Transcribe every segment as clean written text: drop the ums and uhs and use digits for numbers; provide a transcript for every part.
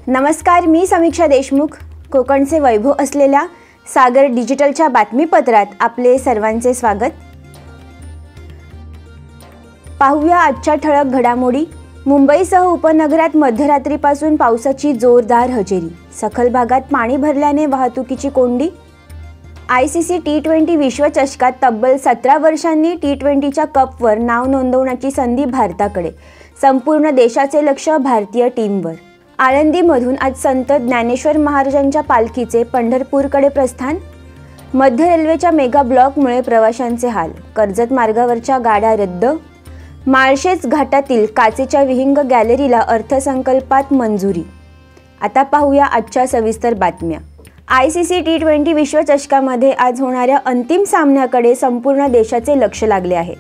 नमस्कार, मी समीक्षा देशमुख. कोकणचे वैभव असलेल्या सागर डिजिटलच्या बातमीपत्रात आपले सर्वांचे स्वागत. पाहूया आजच्या ठळक घडामोडी. मुंबईसह उपनगरात मध्यरात्रीपासून पावसाची जोरदार हजेरी. सखल भागात पाणी भरल्याने वाहतुकीची कोंडी. ICC T20 विश्वचषकात तब्बल 17 वर्षांनी T20च्या कपवर नाव नोंदवण्याची संधी भारताकडे. संपूर्ण देशाचे लक्ष भारतीय टीमवर. आळंदीमधून आज संत ज्ञानेश्वर महाराजांच्या पालखीचे पंढरपूरकडे प्रस्थान. मध्य रेल्वेच्या मेगा ब्लॉकमुळे प्रवाशांचे हाल. कर्जत मार्गावरच्या गाड्या रद्द. माळशेज घाटातील काचेच्या विहिंग गॅलरीला अर्थसंकल्पात मंजुरी. आता पाहूया आजच्या सविस्तर बातम्या. ICC T20 विश्वचषकामध्ये आज होणाऱ्या अंतिम सामन्याकडे संपूर्ण देशाचे लक्ष लागले आहे.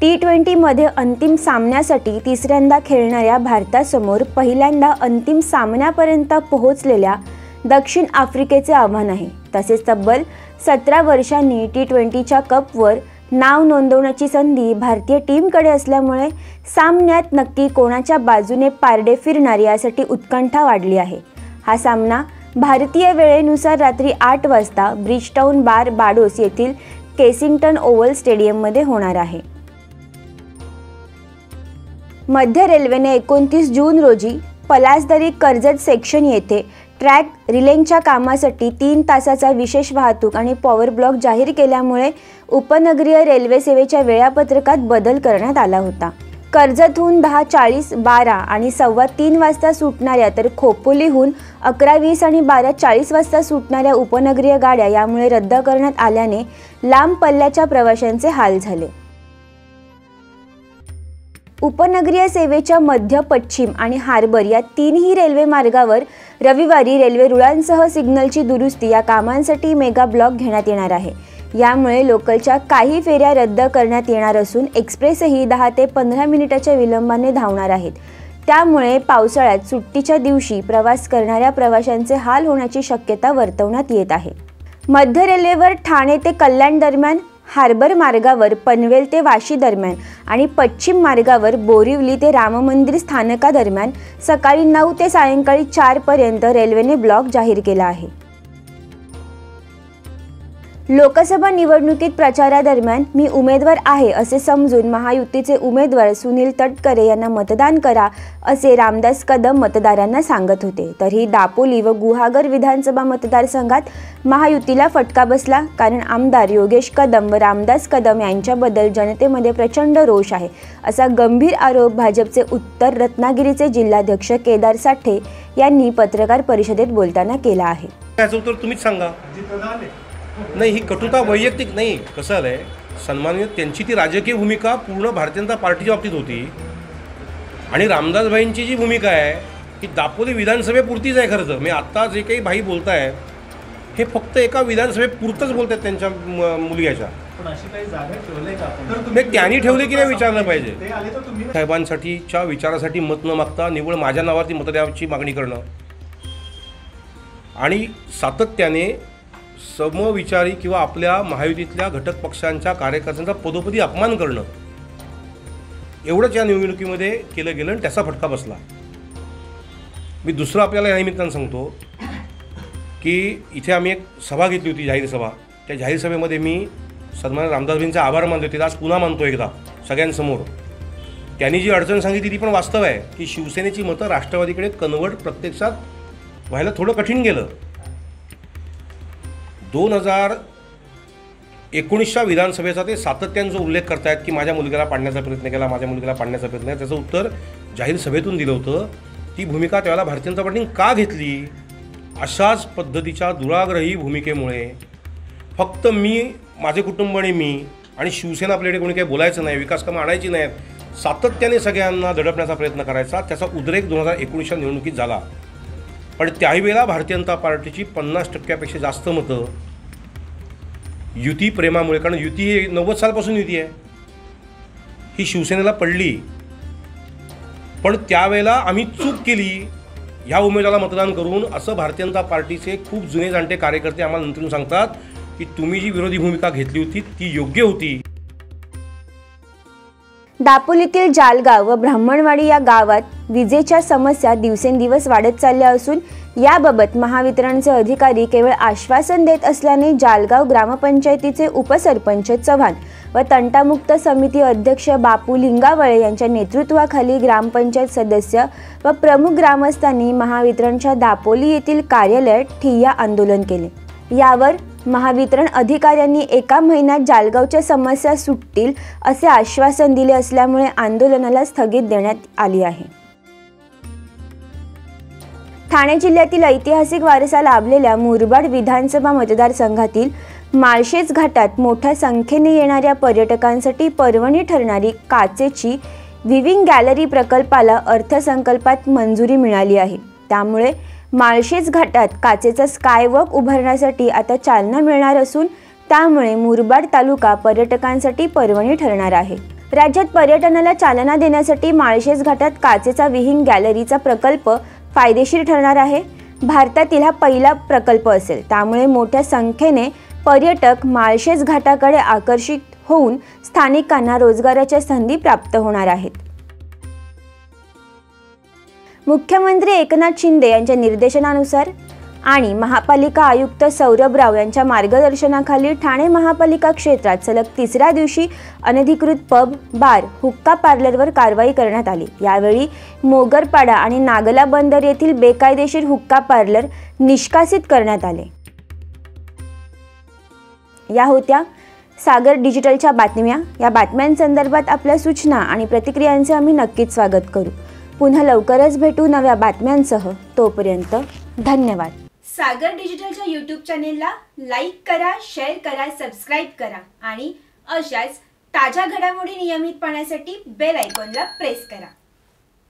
T20 मध्ये अंतिम सामन्यासाठी तिसऱ्यांदा खेळणाऱ्या भारतासमोर पहिल्यांदा अंतिम सामन्यापर्यंत पोहोचलेल्या दक्षिण आफ्रिकेचे आव्हान आहे. तसेच तब्बल 17 वर्षांनी T20च्या कपवर नाव नोंदवण्याची संधी भारतीय टीमकडे असल्यामुळे सामन्यात नक्की कोणाच्या बाजूने पारडे फिरणार यासाठी उत्कंठा वाढली आहे. हा सामना भारतीय वेळेनुसार रात्री 8 वाजता ब्रिजटाउन बारबाडोस येथील केसिंग्टन ओव्हल स्टेडियममध्ये होणार आहे. मध्य रेल्वेने 29 जून रोजी पलासदरी कर्जत सेक्शन येथे ट्रॅक रिलेंगच्या कामासाठी 3 तासाचा विशेष वाहतूक आणि पॉवर ब्लॉक जाहीर केल्यामुळे उपनगरीय रेल्वे सेवेच्या वेळापत्रकात बदल करण्यात आला होता. कर्जतहून 10:40, 12 आणि 2:15 वाजता सुटणाऱ्या तर खोपोलीहून 11:20 आणि 12:40 वाजता सुटणाऱ्या उपनगरीय गाड्या यामुळे रद्द करण्यात आल्याने लांब पल्ल्याच्या प्रवाशांचे हाल झाले. उपनगरीय सेवेच्या मध्य, पश्चिम आणि हार्बर या तीनही रेल्वे मार्गावर रविवारी रेल्वे रुळांसह सिग्नलची दुरुस्ती या कामांसाठी मेगा ब्लॉक घेण्यात येणार आहे. यामुळे लोकलच्या काही फेऱ्या रद्द करण्यात येणार असून एक्सप्रेसही 10 ते 15 मिनिटाच्या विलंबाने धावणार आहेत. त्यामुळे पावसाळ्यात सुट्टीच्या दिवशी प्रवास करणाऱ्या प्रवाशांचे हाल होण्याची शक्यता वर्तवण्यात येत आहे. मध्य रेल्वेवर ठाणे ते कल्याण दरम्यान, हार्बर मार्गावर पनवेल ते वाशी दरम्यान आणि पश्चिम मार्गावर बोरिवली ते राममंदिर स्थानकादरम्यान सकाळी 9 ते सायंकाळी 4 पर्यंत रेल्वेने ब्लॉक जाहीर केला आहे. लोकसभा निवडणुकीत प्रचारादरम्यान मी उमेदवार आहे असे समजून महायुतीचे उमेदवार सुनील तटकरे यांना मतदान करा असे रामदास कदम मतदारांना सांगत होते. तरीही दापोली व गुहागर विधानसभा मतदारसंघात महायुतीला फटका बसला. कारण आमदार योगेश कदम व रामदास कदम यांच्याबद्दल जनतेमध्ये प्रचंड रोष आहे असा गंभीर आरोप भाजपचे उत्तर रत्नागिरीचे जिल्हाध्यक्ष केदार साठे यांनी पत्रकार परिषदेत बोलताना केला आहे. त्याचं उत्तर तुम्हीच सांगा. नाही, ही कटुता वैयक्तिक नाही. कसं आलंय, सन्माननीय त्यांची ती राजकीय भूमिका पूर्ण भारतीय जनता पार्टीच्या बाबतीत होती आणि रामदासभाईंची जी भूमिका आहे ही दापोली विधानसभेपुरतीच आहे. खरं तर मी आत्ता जे काही भाई बोलताय हे फक्त एका विधानसभेपुरतंच बोलतात त्यांच्या मुलग्याच्या. नाही, त्यांनी ठेवले की नाही विचारलं पाहिजे. साहेबांसाठीच्या विचारासाठी मत न मागता निव्वळ माझ्या नावावरती मत द्यायची मागणी करणं आणि सातत्याने समविचारी किंवा आपल्या महायुतीतल्या घटक पक्षांच्या कार्यकर्त्यांचा पदोपदी अपमान करणं एवढंच या निवडणुकीमध्ये केलं गेलं आणि त्याचा फटका बसला. मी दुसरं आपल्याला या निमित्तानं सांगतो की इथे आम्ही एक सभा घेतली होती, जाहीर सभा. त्या जाहीर सभेमध्ये मी सन्माननीय रामदासभाईंचे आभार मानले होते. आज पुन्हा मानतो एकदा सगळ्यांसमोर. त्यांनी जी अडचण सांगितली ती पण वास्तव आहे की शिवसेनेची मतं राष्ट्रवादीकडे कन्वर्ट प्रत्यक्षात व्हायला थोडं कठीण गेलं. 2019च्या विधानसभेचा ते सातत्याने जो उल्लेख करतायत की माझ्या मुलग्याला पाडण्याचा प्रयत्न केला, माझ्या मुलग्याला पाडण्याचा प्रयत्न केला, त्याचं उत्तर जाहीर सभेतून दिलं होतं. ती भूमिका त्यावेळेला भारतीय जनता पार्टीने का घेतली? अशाच पद्धतीच्या दुराग्रही भूमिकेमुळे फक्त मी, माझे कुटुंब आणि मी आणि शिवसेना आपल्याकडे कोणी काही बोलायचं नाही, विकास कामं आणायची नाहीत, सातत्याने सगळ्यांना दडपण्याचा प्रयत्न करायचा. त्याचा उद्रेक 2019च्या निवडणुकीत झाला. पण त्याही वेळेला भारतीय जनता पार्टीची 50% जास्त मतं युती प्रेमामुळे, कारण युती ही 90 सालपासून युती आहे, ही शिवसेनेला पडली. पण त्यावेळेला आम्ही चूक केली ह्या उमेदवाराला मतदान करून, असं भारतीय जनता पार्टीचे खूप जुने जाणते कार्यकर्ते आम्हाला नंतर सांगतात की तुम्ही जी विरोधी भूमिका घेतली होती ती योग्य होती. दापोलीतील जालगाव व ब्राह्मणवाडी या गावात विजेच्या समस्या दिवसेंदिवस वाढत चालल्या असून याबाबत महावितरणचे अधिकारी केवळ आश्वासन देत असल्याने जालगाव ग्रामपंचायतीचे उपसरपंच चव्हाण व तंटामुक्त समिती अध्यक्ष बापू लिंगावळे यांच्या नेतृत्वाखाली ग्रामपंचायत सदस्य व प्रमुख ग्रामस्थांनी महावितरणच्या दापोली येथील कार्यालयात ठिय्या आंदोलन केले। यावर महावितरण अधिकाऱ्यांनी एका महिन्यात जालगावच्या समस्या सुटतील असे आश्वासन दिले असल्यामुळे आंदोलनाला स्थगित देण्यात आली आहे। ठाणे जिल्ह्यातील ऐतिहासिक वारसा लाभलेल्या मुरबाड विधानसभा मतदारसंघातील माळशेज घाटात मोठ्या संख्येने येणाऱ्या पर्यटकांसाठी पर्वणी ठरणारी काचेची व्हिविंग गॅलरी प्रकल्पाला अर्थसंकल्पात मंजुरी मिळाली आहे। त्यामुळे माळशेज घाटात काचेचा स्कायवॉक उभारण्यासाठी आता चालना मिळणार असून त्यामुळे मुरबाड तालुका पर्यटकांसाठी पर्वणी ठरणार आहे। राज्यात पर्यटनाला चालना देण्यासाठी माळशेज घाटात काचेचा व्हिविंग गॅलरीचा प्रकल्प फायदेशीर ठरणार आहे। भारतातील हा पहिला प्रकल्प असेल, त्यामुळे मोठ्या संख्येने पर्यटक माळशेज घाटाकडे आकर्षित होऊन स्थानिकांना रोजगाराच्या संधी प्राप्त होणार आहेत। मुख्यमंत्री एकनाथ शिंदे यांच्या निर्देशनानुसार आणि महापालिका आयुक्त सौरभ राव यांच्या मार्गदर्शनाखाली ठाणे महापालिका क्षेत्रात सलग तिसऱ्या दिवशी अनधिकृत पब, बार, हुक्का पार्लरवर कारवाई करण्यात आली। यावेळी मोगरपाडा आणि नागला बंदर येथील बेकायदेशीर हुक्का पार्लर निष्कासित करण्यात आले। या होत्या सागर डिजिटलच्या बातम्या। या बातम्यांसंदर्भात आपल्या सूचना आणि प्रतिक्रियांचे आम्ही नक्कीच स्वागत करू। पुन्हा लवकरच भेटू नव्या बातम्यांसह। तोपर्यंत धन्यवाद। सागर डिजिटलच्या यूट्यूब चॅनेलला लाईक करा, शेअर करा, सबस्क्राईब करा आणि अशाच ताज्या घडामोडी नियमित पाहण्यासाठी बेल आयकॉनला प्रेस करा।